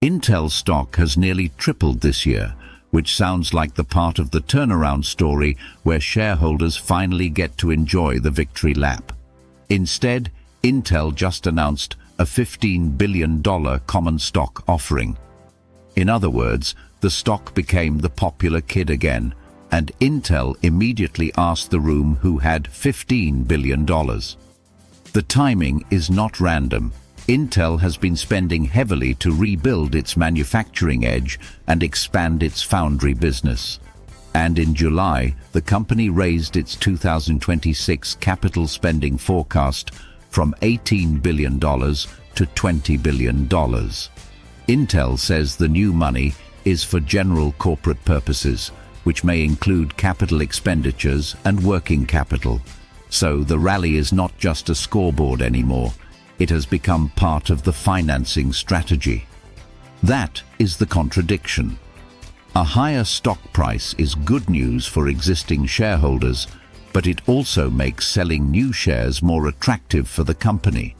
Intel stock has nearly tripled this year, which sounds like the part of the turnaround story where shareholders finally get to enjoy the victory lap. Instead, Intel just announced a $15 billion common stock offering. In other words, the stock became the popular kid again, and Intel immediately asked the room who had $15 billion. The timing is not random. Intel has been spending heavily to rebuild its manufacturing edge and expand its foundry business. And in July, the company raised its 2026 capital spending forecast from $18 billion to $20 billion. Intel says the new money is for general corporate purposes, which may include capital expenditures and working capital. So the rally is not just a scoreboard anymore. It has become part of the financing strategy. That is the contradiction. A higher stock price is good news for existing shareholders, but it also makes selling new shares more attractive for the company.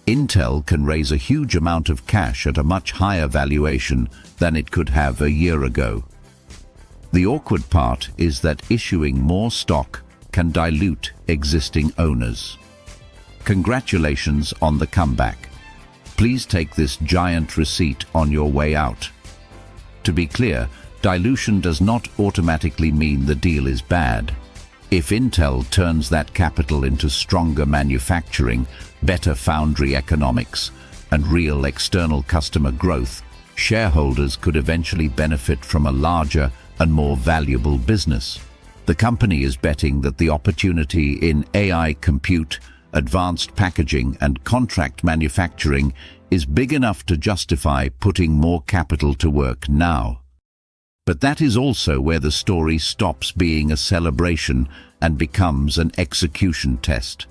Intel can raise a huge amount of cash at a much higher valuation than it could have a year ago. The awkward part is that issuing more stock can dilute existing owners. Congratulations on the comeback. Please take this giant receipt on your way out. To be clear, dilution does not automatically mean the deal is bad. If Intel turns that capital into stronger manufacturing, better foundry economics, and real external customer growth, shareholders could eventually benefit from a larger and more valuable business. The company is betting that the opportunity in AI compute, advanced packaging, and contract manufacturing is big enough to justify putting more capital to work now. But that is also where the story stops being a celebration and becomes an execution test.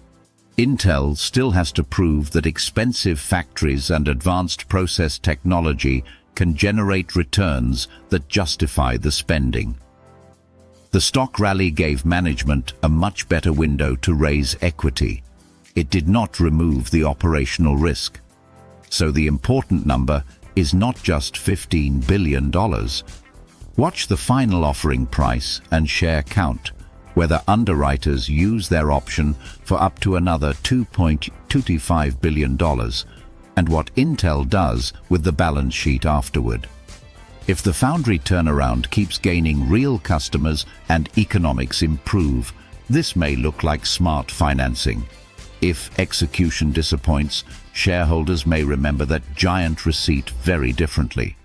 Intel still has to prove that expensive factories and advanced process technology can generate returns that justify the spending. The stock rally gave management a much better window to raise equity. It did not remove the operational risk. So the important number is not just $15 billion. Watch the final offering price and share count, whether underwriters use their option for up to another $2.25 billion, and what Intel does with the balance sheet afterward. If the foundry turnaround keeps gaining real customers and economics improve, this may look like smart financing. If execution disappoints, shareholders may remember that giant receipt very differently.